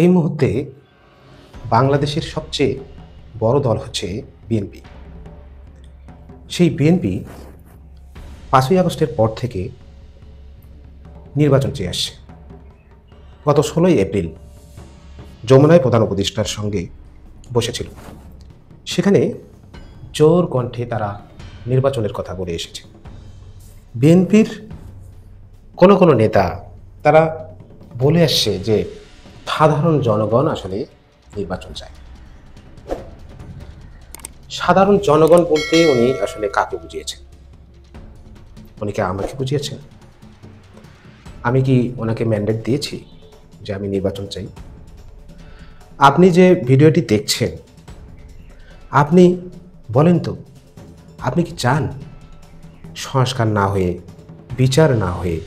এই মুহূর্তে বাংলাদেশের সবচেয়ে বড় দল হচ্ছে বিএনপি। সেই বিএনপি ৫ই আগস্টের পর থেকে নির্বাচন চেয়ে আসছে। গত ১৬ই এপ্রিল যমুনায় প্রধান উপদেষ্টার সঙ্গে বসেছিল। সেখানে জোর কণ্ঠে তারা নির্বাচনের কথা বলে এসেছে। বিএনপির কোনো নেতা তারা বলে আসছে যে সাধারণ জনগণ আসলে নির্বাচন চায়। সাধারণ জনগণ বলতে উনি আসলে কাকে বুঝিয়েছেন? উনি কি আমাকে বুঝিয়েছেন? আমি কি ওনাকে ম্যান্ডেট দিয়েছি যে আমি নির্বাচন চাই? আপনি যে ভিডিওটি দেখছেন, আপনি বলেন তো, আপনি কি চান সংস্কার না হয়ে, বিচার না হয়ে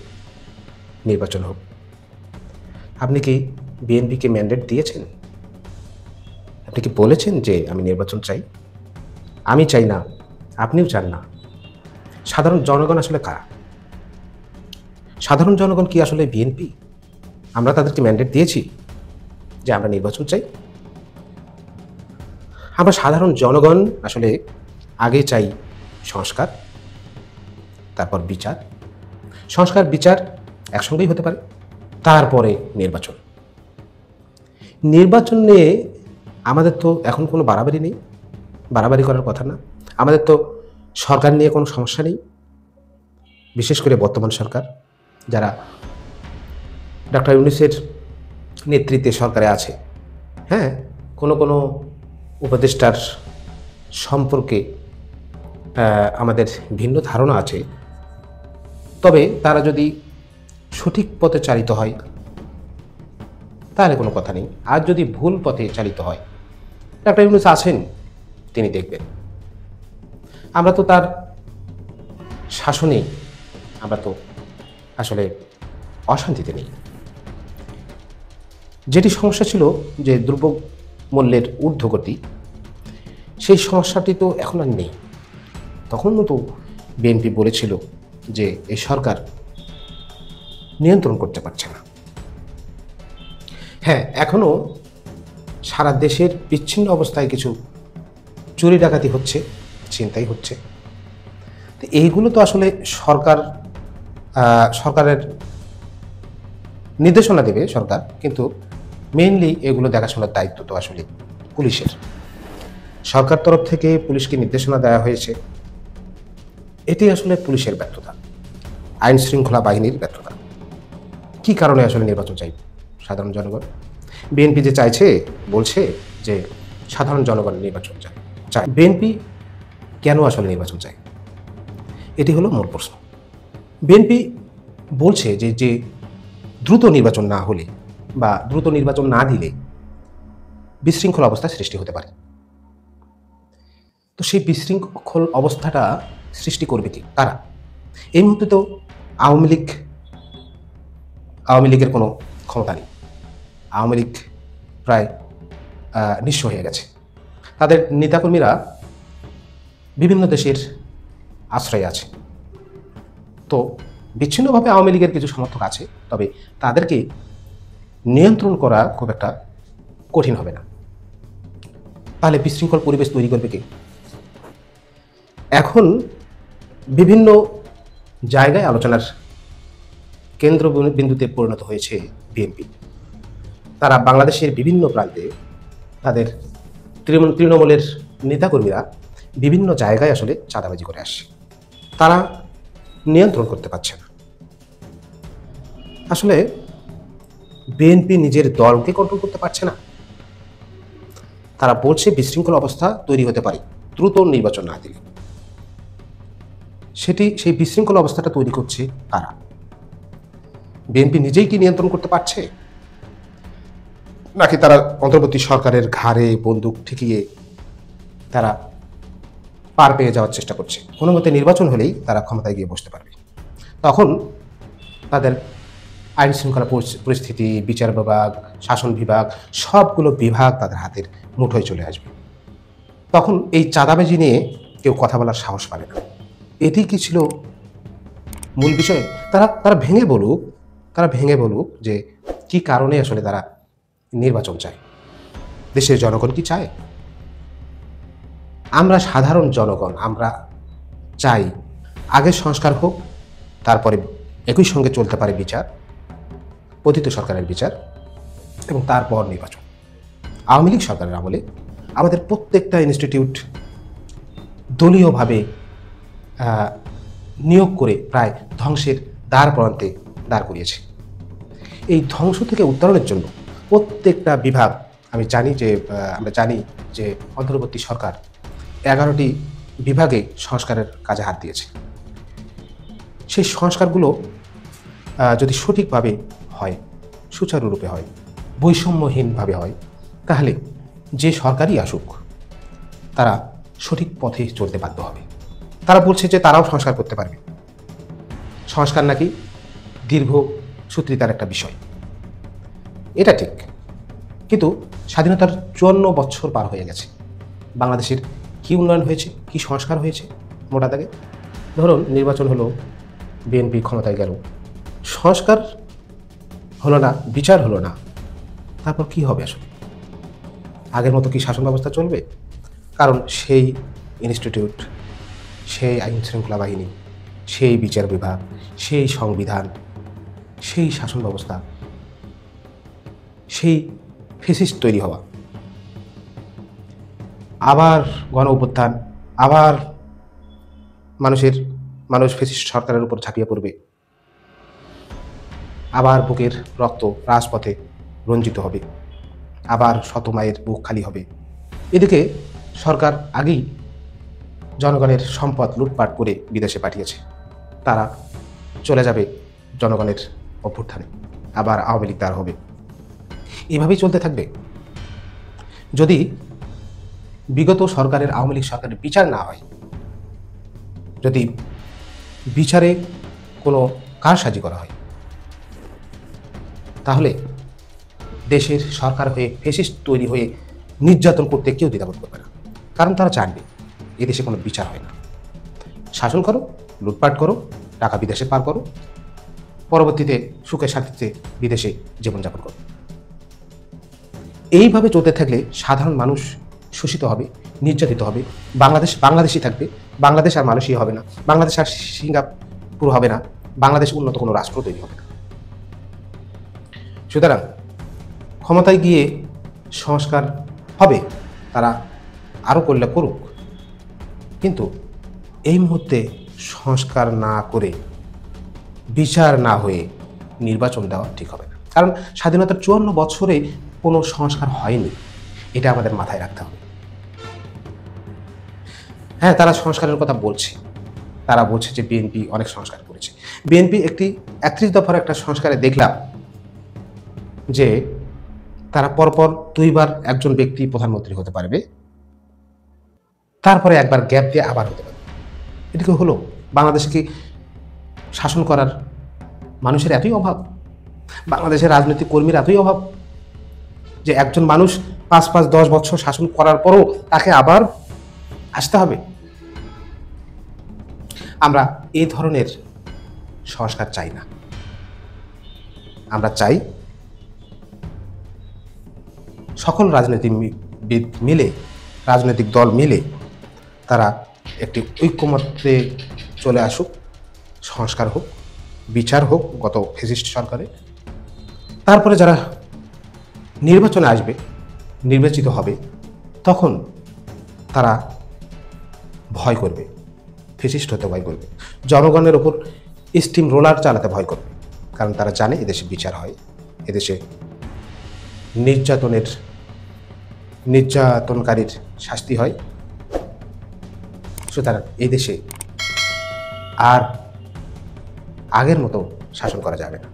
নির্বাচন হোক? আপনি কি বিএনপিকে ম্যান্ডেট দিয়েছেন? আপনি কি বলেছেন যে আমি নির্বাচন চাই? আমি চাই না, আপনিও চান না। সাধারণ জনগণ আসলে কারা? সাধারণ জনগণ কি আসলে বিএনপি? আমরা তাদেরকে ম্যান্ডেট দিয়েছি যে আমরা নির্বাচন চাই? আমরা সাধারণ জনগণ আসলে আগে চাই সংস্কার, তারপর বিচার। সংস্কার বিচার একসঙ্গেই হতে পারে, তারপরে নির্বাচন। নির্বাচন নিয়ে আমাদের তো এখন কোনো বাড়াবাড়ি নেই, বাড়াবাড়ি করার কথা না। আমাদের তো সরকার নিয়ে কোনো সমস্যা নেই, বিশেষ করে বর্তমান সরকার, যারা ডক্টর ইউনূসের নেতৃত্বে সরকারে আছে। হ্যাঁ, কোনো উপদেষ্টার সম্পর্কে আমাদের ভিন্ন ধারণা আছে, তবে তারা যদি সঠিক পথে চালিত হয় তাহলে কোনো কথা নেই। আর যদি ভুল পথে চালিত হয়, ডক্টর ইউনূস আছেন, তিনি দেখবেন। আমরা তো তার শাসনেই আমরা তো আসলে অশান্তিতে নেই। যেটি সমস্যা ছিল যে দ্রব্যমূল্যের ঊর্ধ্বগতি, সেই সমস্যাটি তো এখন আর নেই। তখনও তো বিএনপি বলেছিল যে এই সরকার নিয়ন্ত্রণ করতে পারছে না। হ্যাঁ, এখনও সারা দেশের বিচ্ছিন্ন অবস্থায় কিছু চুরি ডাকাতি হচ্ছে, ছিনতাই হচ্ছে। তো এইগুলো তো আসলে সরকারের নির্দেশনা দেবে সরকার, কিন্তু মেইনলি এগুলো দেখাশোনার দায়িত্ব তো আসলে পুলিশের। সরকার তরফ থেকে পুলিশকে নির্দেশনা দেওয়া হয়েছে, এটি আসলে পুলিশের ব্যর্থতা, আইন শৃঙ্খলা বাহিনীর ব্যর্থতা। কি কারণে আসলে নির্বাচন চাই সাধারণ জনগণ? বিএনপি যে চাইছে, বলছে যে সাধারণ জনগণ নির্বাচন চায়। বিএনপি কেন আসলে নির্বাচন চায়? এটি হলো মূল প্রশ্ন। বিএনপি বলছে যে দ্রুত নির্বাচন না হলে বা দ্রুত নির্বাচন না দিলে বিশৃঙ্খল অবস্থা সৃষ্টি হতে পারে। তো সেই বিশৃঙ্খল অবস্থাটা সৃষ্টি করবে কি? কারা? এই মুহূর্তে তো আওয়ামী লীগের কোনো ক্ষমতা নেই। আওয়ামী লীগ প্রায় নিঃস্ব হয়ে গেছে। তাদের নেতাকর্মীরা বিভিন্ন দেশের আশ্রয়ে আছে। তো বিচ্ছিন্নভাবে আওয়ামী লীগের কিছু সমর্থক আছে, তবে তাদেরকে নিয়ন্ত্রণ করা খুব একটা কঠিন হবে না। তাহলে বিশৃঙ্খল পরিবেশ তৈরি করবে কে? এখন বিভিন্ন জায়গায় আলোচনার কেন্দ্রবিন্দুতে পরিণত হয়েছে বিএনপি। তারা বাংলাদেশের বিভিন্ন প্রান্তে তাদের তৃণমূলের নেতাকর্মীরা বিভিন্ন জায়গায় আসলে চাঁদাবাজি করে আসছে। তারা নিয়ন্ত্রণ করতে পারছে না। আসলে বিএনপি নিজের দলকে কন্ট্রোল করতে পারছে না। তারা বলছে বিশৃঙ্খল অবস্থা তৈরি হতে পারে দ্রুত নির্বাচন না দিলে। সেই বিশৃঙ্খল অবস্থাটা তৈরি করছে কারা? বিএনপি নিজেই কি নিয়ন্ত্রণ করতে পারছে, নাকি তারা অন্তর্বর্তী সরকারের ঘাড়ে বন্দুক ঠেকিয়ে তারা পার পেয়ে যাওয়ার চেষ্টা করছে? কোনো মতে নির্বাচন হলেই তারা ক্ষমতায় গিয়ে বসতে পারবে। তখন তাদের আইন শৃঙ্খলা পরিস্থিতি, বিচার বিভাগ, শাসন বিভাগ, সবগুলো বিভাগ তাদের হাতের মুঠোয় চলে আসবে। তখন এই চাঁদাবাজি নিয়ে কেউ কথা বলার সাহস পাবে না। এটি কি ছিল মূল বিষয়? তারা ভেঙে বলুক যে কি কারণে আসলে তারা নির্বাচন চায়। দেশের জনগণ কি চায়? আমরা সাধারণ জনগণ আমরা চাই আগে সংস্কার হোক, তারপরে একই সঙ্গে চলতে পারে বিচার, পতিত সরকারের বিচার, এবং তারপর নির্বাচন। আওয়ামী লীগ সরকারের আমলে আমাদের প্রত্যেকটা ইনস্টিটিউট দলীয়ভাবে নিয়োগ করে প্রায় ধ্বংসের দ্বার প্রান্তে দাঁড় করিয়েছে। এই ধ্বংস থেকে উত্তরণের জন্য প্রত্যেকটা বিভাগ আমরা জানি যে অন্তর্বর্তী সরকার 11টি বিভাগে সংস্কারের কাজে হাত দিয়েছে। সেই সংস্কারগুলো যদি সঠিকভাবে হয়, সুচারুরূপে হয়, বৈষম্যহীনভাবে হয়, তাহলে যে সরকারই আসুক তারা সঠিক পথে চলতে বাধ্য হবে। তারা বলছে যে তারাও সংস্কার করতে পারবে। সংস্কার নাকি দীর্ঘসূত্রিতার একটা বিষয়, এটা ঠিক, কিন্তু স্বাধীনতার 54 বছর পার হয়ে গেছে। বাংলাদেশের কি উন্নয়ন হয়েছে, কি সংস্কার হয়েছে? মোটা দাগে ধরুন, নির্বাচন হলো, বিএনপি ক্ষমতায় গেল, সংস্কার হলো না, বিচার হলো না, তারপর কি হবে? আসলে আগের মতো কি শাসন ব্যবস্থা চলবে? কারণ সেই ইনস্টিটিউট, সেই আইন শৃঙ্খলা বাহিনী, সেই বিচার বিভাগ, সেই সংবিধান, সেই শাসন ব্যবস্থা, সেই ফেসিস্ট তৈরি হওয়া, আবার গণ অভ্যুত্থান, আবার মানুষ ফেসিস্ট সরকারের উপর ঝাঁপিয়ে পড়বে, আবার বুকের রক্ত রাজপথে রঞ্জিত হবে, আবার শত মায়ের বুক খালি হবে। এদিকে সরকার আগেই জনগণের সম্পদ লুটপাট করে বিদেশে পাঠিয়েছে, তারা চলে যাবে জনগণের অভ্যুত্থানে, আবার আওয়ামী লীগ দাঁড় হবে। এভাবেই চলতে থাকবে। যদি বিগত সরকারের, আওয়ামী লীগ সরকারের বিচার না হয়, যদি বিচারে কোনো কারসাজি করা হয়, তাহলে দেশের সরকার হয়ে ফেসিস্ট তৈরি হয়ে নির্যাতন করতে কেউ দ্বিধাবোধ করবে না। কারণ তারা জানবে এদেশে কোনো বিচার হয় না। শাসন করো, লুটপাট করো, টাকা বিদেশে পার করো, পরবর্তীতে সুখে শান্তিতে বিদেশে জীবনযাপন করো। এইভাবে চলতে থাকলে সাধারণ মানুষ শোষিত হবে, নির্যাতিত হবে, বাংলাদেশই থাকবে, বাংলাদেশ আর মানুষই হবে না, বাংলাদেশ আর সিঙ্গাপুর হবে না, বাংলাদেশ উন্নত কোনো রাষ্ট্র তৈরি হবে না। সুতরাং ক্ষমতায় গিয়ে সংস্কার হবে, তারা আরও করলে করুক, কিন্তু এই মুহূর্তে সংস্কার না করে, বিচার না হয়ে নির্বাচন দেওয়া ঠিক হবে না। কারণ স্বাধীনতার 54 বছরে কোনো সংস্কার হয়নি, এটা আমাদের মাথায় রাখতে হবে। হ্যাঁ, তারা সংস্কারের কথা বলছে, তারা বলছে যে বিএনপি অনেক সংস্কার করেছে। বিএনপি 31 দফার একটা সংস্কারে দেখলাম যে তারা পরপর 2বার একজন ব্যক্তি প্রধানমন্ত্রী হতে পারবে, তারপরে একবার গ্যাপ দিয়ে আবার হতে পারবে। এটা কি হলো? বাংলাদেশে কি শাসন করার মানুষের এতই অভাব? বাংলাদেশের রাজনৈতিক কর্মীর এতই অভাব যে একজন মানুষ 5-10 বছর শাসন করার পরও তাকে আবার আসতে হবে? আমরা এই ধরনের সংস্কার চাই না। আমরা চাই সকল রাজনীতিবিদ মিলে, রাজনৈতিক দল মিলে তারা একটি ঐক্যমত্যে চলে আসুক, সংস্কার হোক, বিচার হোক গত ফ্যাসিস্ট সরকারে। তারপরে যারা নির্বাচনে আসবে, নির্বাচিত হবে, তখন তারা ভয় করবে, ফ্যাসিস্ট হতে ভয় করবে, জনগণের ওপর স্টিম রোলার চালাতে ভয় করবে। কারণ তারা জানে এদেশে বিচার হয়, এদেশে নির্যাতনকারীর শাস্তি হয়। সুতরাং এই দেশে আর আগের মতো শাসন করা যাবে না।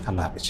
আল্লাহ হাফেজ।